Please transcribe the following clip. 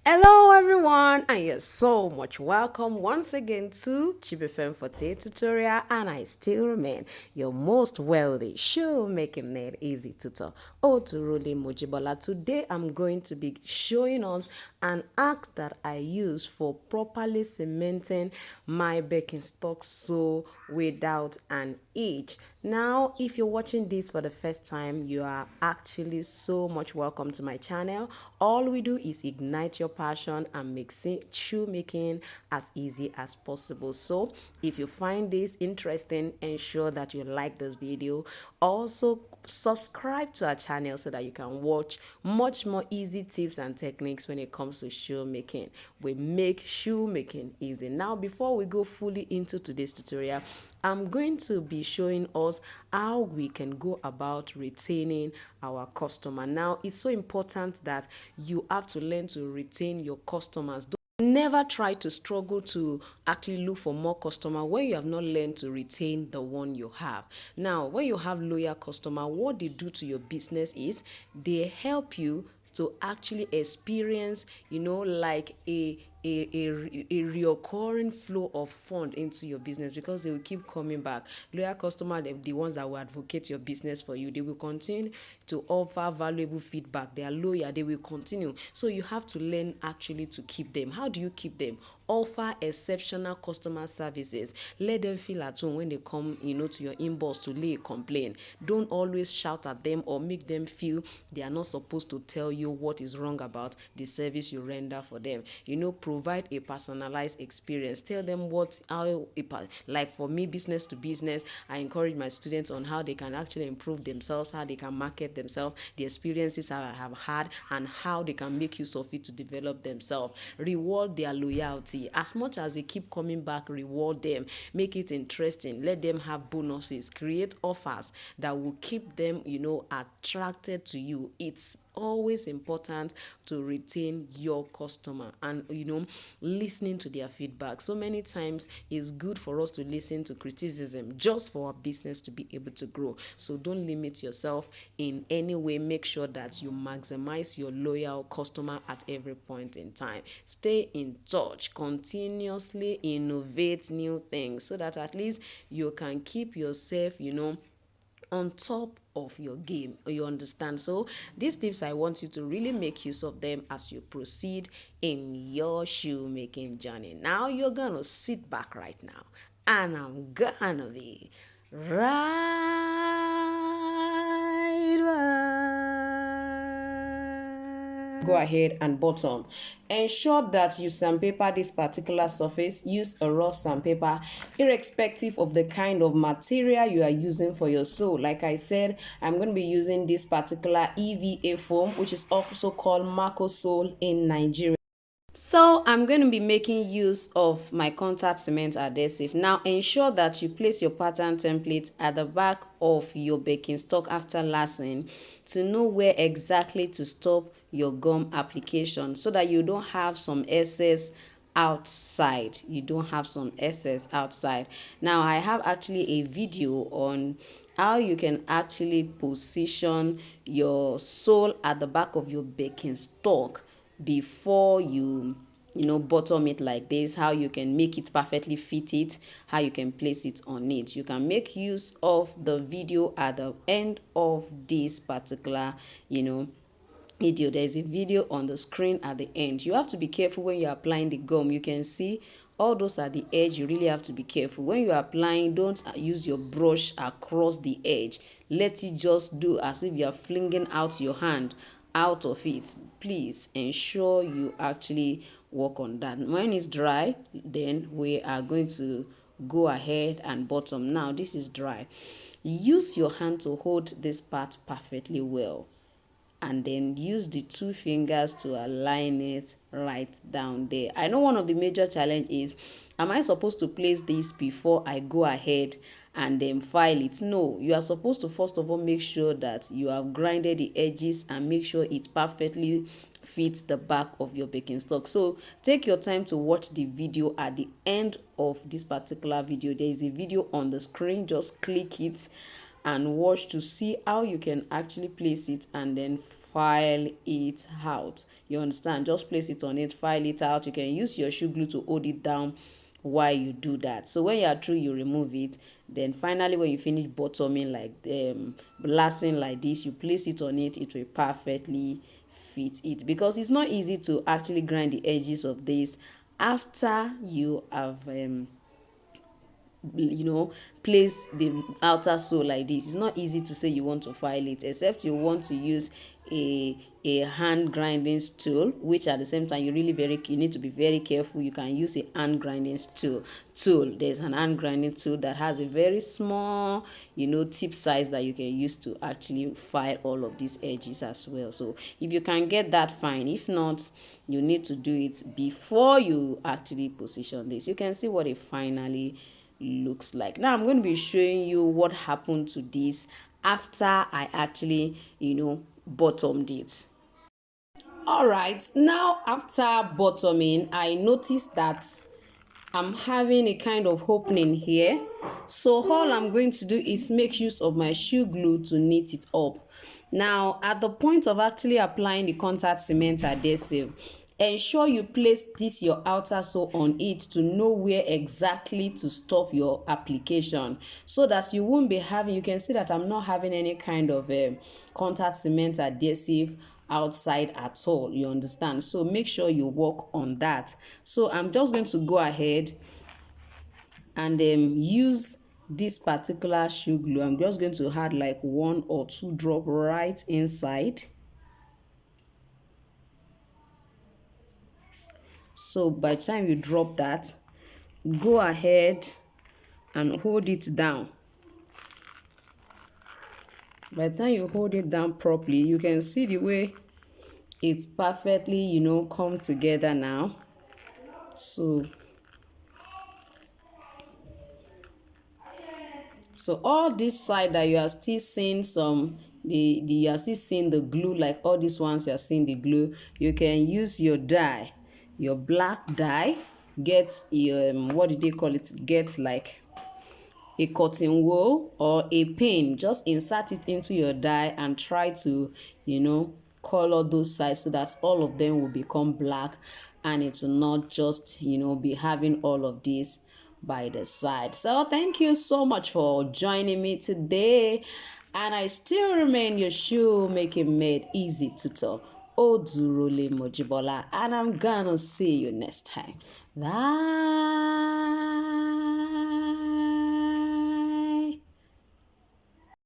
Hello everyone, and you're so much welcome once again to Jibbyfemforte tutorial, and I still remain your most wealthy shoemaking made easy tutor, Oturuli Mojibola. Today I'm going to be showing us an act that I use for properly cementing my Birkenstock sole without an itch. Now, if you're watching this for the first time, you are actually so much welcome to my channel. All we do is ignite your passion and make shoemaking as easy as possible. So if you find this interesting, ensure that you like this video. Also subscribe to our channel so that you can watch much more easy tips and techniques when it comes to shoemaking. We make shoemaking easy. Now, before we go fully into today's tutorial, I'm going to be showing us how we can go about retaining our customer. Now, it's so important that you have to learn to retain your customers. Never try to struggle to actually look for more customer when you have not learned to retain the one you have. Now, when you have loyal customer, what they do to your business is they help you to actually experience, like a reoccurring flow of fund into your business, because they will keep coming back. Loyal customer, the ones that will advocate your business for you, they will continue to offer valuable feedback. They are loyal, they will continue. So you have to learn actually to keep them. How do you keep them? Offer exceptional customer services. Let them feel at home when they come, to your inbox to lay a complaint. Don't always shout at them or make them feel they are not supposed to tell you what is wrong about the service you render for them. Provide a personalized experience. Tell them like for me, business to business, I encourage my students on how they can actually improve themselves, how they can market themselves, the experiences I have had, and how they can make use of it to develop themselves. Reward their loyalty. As much as they keep coming back, reward them. Make it interesting. Let them have bonuses. Create offers that will keep them, attracted to you. It's always important to retain your customer and listening to their feedback. So many times it's good for us to listen to criticism just for our business to be able to grow. So don't limit yourself in any way. Make sure that you maximize your loyal customer at every point in time. Stay in touch, continuously innovate new things so that at least you can keep yourself on top of your game. You understand? So these tips, I want you to really make use of them as you proceed in your shoemaking journey. Now you're gonna sit back right now, and I'm gonna be right back. Go ahead and bottom. Ensure that you sandpaper this particular surface. Use a rough sandpaper irrespective of the kind of material you are using for your sole. Like I said, I'm going to be using this particular EVA foam, which is also called Marco sole in Nigeria. So I'm going to be making use of my contact cement adhesive. Now ensure that you place your pattern template at the back of your Birkenstock after lasting to know where exactly to stop your gum application so that you don't have some excess outside. Now I have actually a video on how you can actually position your sole at the back of your Birkenstock before you bottom it like this, how you can make it perfectly fit it, how you can place it on it. You can make use of the video at the end of this particular video. There's a video on the screen at the end. You have to be careful when you're applying the gum. You can see all those at the edge. You really have to be careful when you're applying. Don't use your brush across the edge. Let it just do as if you're flinging out your hand out of it. Please ensure you actually work on that. When it's dry, then we are going to go ahead and bottom. Now this is dry. Use your hand to hold this part perfectly well, and then use the two fingers to align it right down there. I know one of the major challenge is, am I supposed to place this before I go ahead and then file it? No, you are supposed to first of all make sure that you have grinded the edges and make sure it perfectly fits the back of your Birkenstock. So take your time to watch the video. At the end of this particular video, there is a video on the screen. Just click it and watch to see how you can actually place it and then file it out. You understand? Just place it on it, file it out. You can use your shoe glue to hold it down while you do that. So when you are through, you remove it. Then finally, when you finish bottoming like lacing like this, you place it on it. It will perfectly fit it, because it's not easy to actually grind the edges of this after you have place the outer sole like this. It's not easy to say you want to file it, except you want to use a hand grinding tool, which at the same time you need to be very careful. You can use a hand grinding tool. There's an hand grinding tool that has a very small tip size that you can use to actually file all of these edges as well. So if you can get that, fine. If not, you need to do it before you actually position this. You can see what it finally looks like. Now I'm going to be showing you what happened to this after I actually bottomed it. All right, now after bottoming, I noticed that I'm having a kind of opening here. So all I'm going to do is make use of my shoe glue to knit it up. Now, at the point of actually applying the contact cement adhesive, ensure you place your outer sole on it to know where exactly to stop your application, so that you won't be having, you can see that I'm not having any kind of contact cement adhesive outside at all. You understand? So make sure you work on that. So I'm just going to go ahead and use this particular shoe glue. I'm just going to add like 1 or 2 drops right inside. So by the time you drop that, go ahead and hold it down. By the time you hold it down properly, you can see the way it's perfectly come together now. So all this side that you are still seeing you are still seeing the glue, like all these ones you are seeing the glue, you can use your dye, your black dye. Get your what do they call it? Get like a cotton wool or a pin. Just insert it into your dye and try to color those sides so that all of them will become black, and it will not just be having all of this by the side. So thank you so much for joining me today, and I still remain your shoemaking made easy tutor, Odurole Mojibola, and I'm gonna see you next time. Bye.